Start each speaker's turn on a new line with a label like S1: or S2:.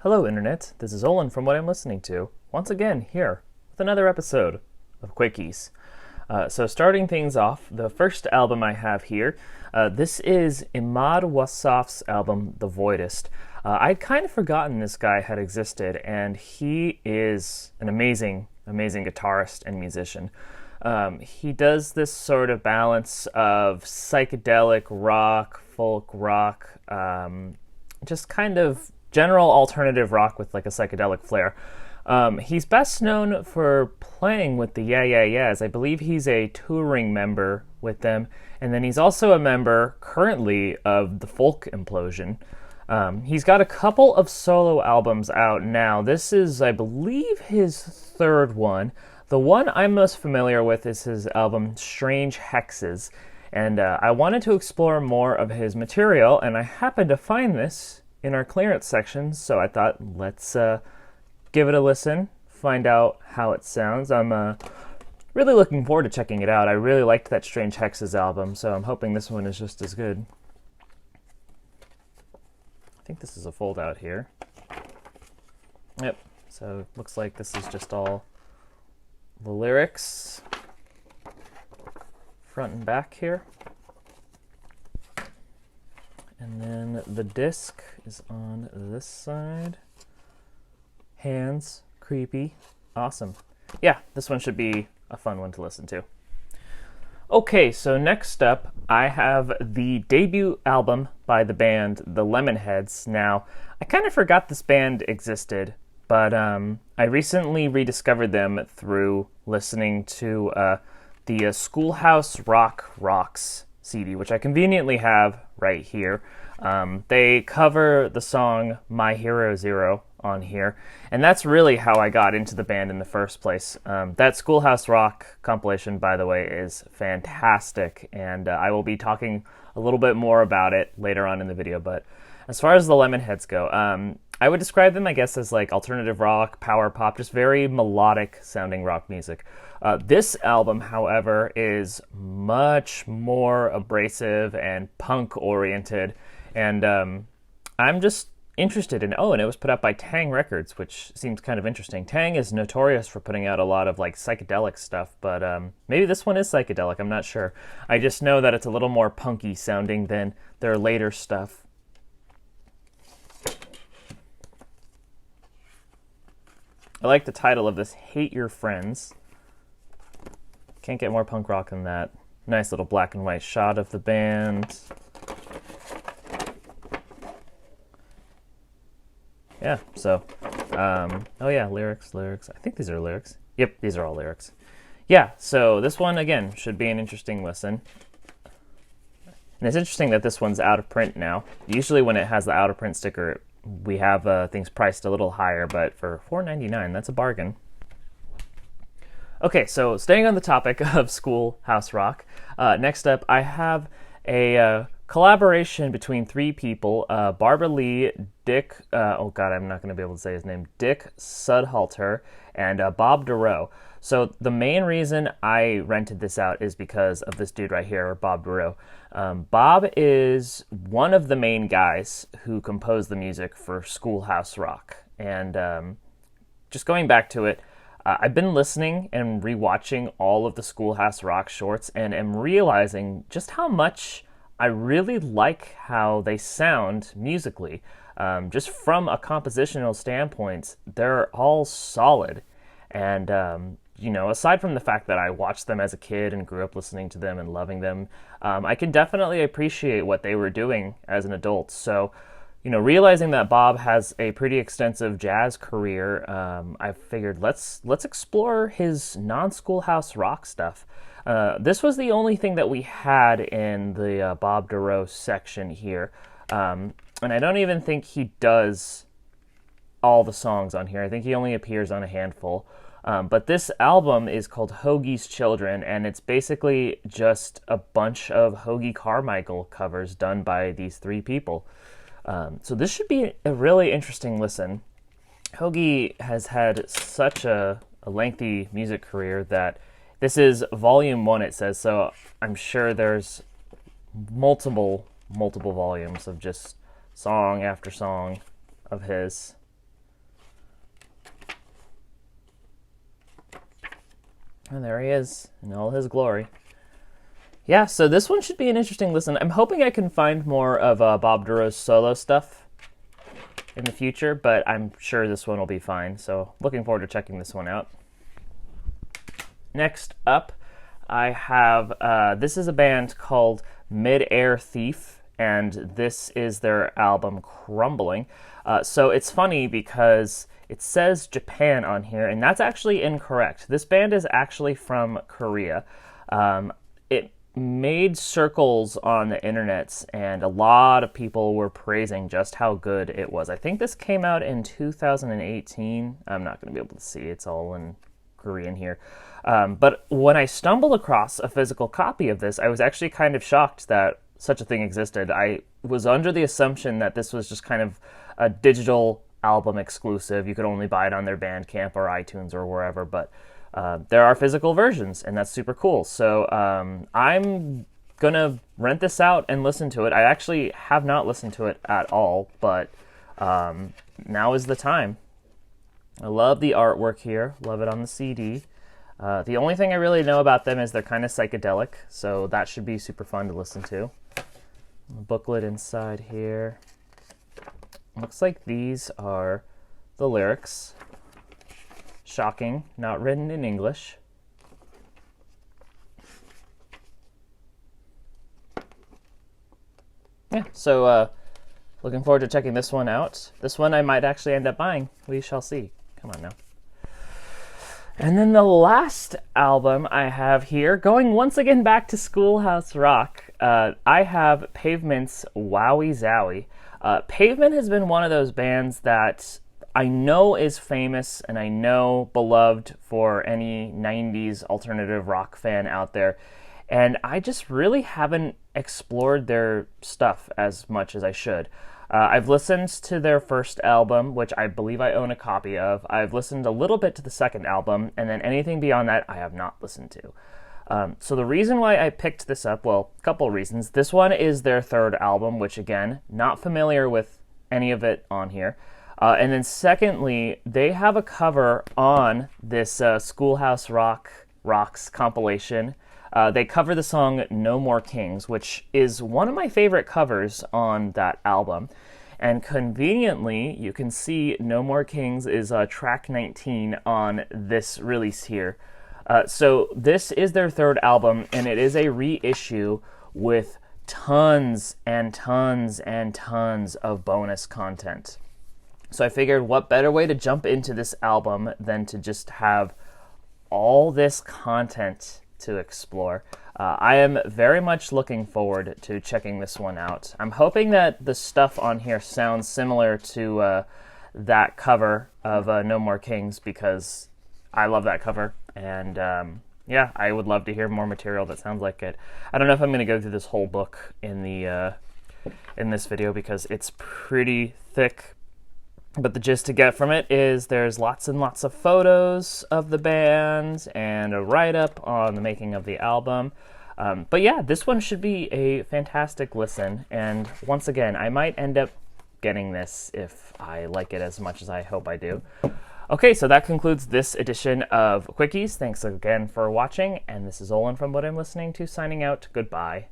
S1: Hello Internet, this is Olin from What I'm Listening To, once again here with another episode of Quickies. So starting things off, the first album I have here, this is Ahmad Wasaf's album, The Voidist. I'd kind of forgotten this guy had existed, and he is an amazing guitarist and musician. He does this sort of balance of psychedelic rock, folk rock, just kind of general alternative rock with like a psychedelic flair. He's best known for playing with the Yeah Yeah Yeahs. I believe he's a touring member with them, and then he's also a member currently of the Folk Implosion. He's got a couple of solo albums out now. This is, I believe, his third one. The one I'm most familiar with is his album Strange Hexes, and I wanted to explore more of his material, and I happened to find this in our clearance section, so I thought, let's give it a listen, find out how it sounds. I'm really looking forward to checking it out. I really liked that Strange Hexes album, so I'm hoping this one is just as good. I think this is a fold out here. Yep, so it looks like this is just all the lyrics, front and back here. And then the disc is on this side. Hands, creepy, awesome. Yeah, this one should be a fun one to listen to. Okay, so next up, I have the debut album by the band, the Lemonheads. Now, I kind of forgot this band existed, but I recently rediscovered them through listening to the Schoolhouse Rock Rocks CD, which I conveniently have right here. They cover the song My Hero Zero on here, and that's really how I got into the band in the first place. That Schoolhouse Rock compilation, by the way, is fantastic, and I will be talking a little bit more about it later on in the video. But as far as the Lemonheads go, I would describe them, I guess, as like alternative rock, power pop, just very melodic sounding rock music. This album, however, is much more abrasive and punk oriented, and I'm just interested in, and it was put out by Tang Records, which seems kind of interesting. Tang is notorious for putting out a lot of like psychedelic stuff, but maybe this one is psychedelic, I'm not sure. I just know that it's a little more punky sounding than their later stuff. I like the title of this, Hate Your Friends. Can't get more punk rock than that. Nice little black and white shot of the band. Yeah, so, oh yeah, lyrics. I think these are lyrics. Yep, these are all lyrics. Yeah, so this one, again, should be an interesting listen. And it's interesting that this one's out of print now. Usually when it has the out of print sticker, we have things priced a little higher, but for $4.99, that's a bargain. Okay, so staying on the topic of Schoolhouse Rock, next up I have a collaboration between three people, Barbara Lee, Dick, I'm not going to be able to say his name, Dick Sudhalter, and Bob Dorough. So the main reason I rented this out is because of this dude right here, Bob Dorough. Bob is one of the main guys who composed the music for Schoolhouse Rock. And just going back to it, I've been listening and rewatching all of the Schoolhouse Rock shorts and am realizing just how much I really like how they sound musically. Just from a compositional standpoint, they're all solid. And, aside from the fact that I watched them as a kid and grew up listening to them and loving them, I can definitely appreciate what they were doing as an adult. So, realizing that Bob has a pretty extensive jazz career, I figured let's explore his non-Schoolhouse Rock stuff. This was the only thing that we had in the Bob Dorough section here, and I don't even think he does all the songs on here. I think he only appears on a handful. But this album is called Hoagie's Children, and it's basically just a bunch of Hoagie Carmichael covers done by these three people. So this should be a really interesting listen. Hoagie has had such a a lengthy music career that this is volume 1, it says, so I'm sure there's multiple volumes of just song after song of his. And there he is in all his glory. Yeah, so this one should be an interesting listen. I'm hoping I can find more of Bob Duro's solo stuff in the future, but I'm sure this one will be fine. So looking forward to checking this one out. Next up, I have, this is a band called Mid-Air Thief, and this is their album Crumbling. So it's funny because it says Japan on here, and that's actually incorrect. This band is actually from Korea. It made circles on the internets, and a lot of people were praising just how good it was. I think this came out in 2018. I'm not going to be able to see. It's all in Korean here. But when I stumbled across a physical copy of this, I was actually kind of shocked that such a thing existed. I was under the assumption that this was just kind of a digital album exclusive. You could only buy it on their Bandcamp or iTunes or wherever, but there are physical versions, and that's super cool. So I'm gonna rent this out and listen to it. I actually have not listened to it at all, but now is the time. I love the artwork here. Love it on the CD. The only thing I really know about them is they're kind of psychedelic, so that should be super fun to listen to. A booklet inside here. Looks like these are the lyrics. Shocking, not written in English. Yeah, so looking forward to checking this one out. This one I might actually end up buying. We shall see. Come on now. And then the last album I have here, going once again back to Schoolhouse Rock, I have Pavement's Wowee Zowee. Pavement has been one of those bands that I know is famous and I know beloved for any 90s alternative rock fan out there. And I just really haven't explored their stuff as much as I should. I've listened to their first album, which I believe I own a copy of. I've listened a little bit to the second album, and then anything beyond that I have not listened to. So the reason why I picked this up, well, a couple of reasons. This one is their third album, which again, not familiar with any of it on here. And then secondly, they have a cover on this Schoolhouse Rocks compilation. They cover the song No More Kings, which is one of my favorite covers on that album. And conveniently, you can see No More Kings is track 19 on this release here. So this is their third album, and it is a reissue with tons and tons and tons of bonus content. So I figured what better way to jump into this album than to just have all this content to explore. I am very much looking forward to checking this one out. I'm hoping that the stuff on here sounds similar to that cover of No More Kings, because I love that cover, and yeah, I would love to hear more material that sounds like it. I don't know if I'm going to go through this whole book in this video because it's pretty thick. But the gist to get from it is there's lots and lots of photos of the band and a write-up on the making of the album. But yeah, this one should be a fantastic listen. And once again, I might end up getting this if I like it as much as I hope I do. Okay, so that concludes this edition of Quickies. Thanks again for watching. And this is Olin from What I'm Listening To signing out. Goodbye.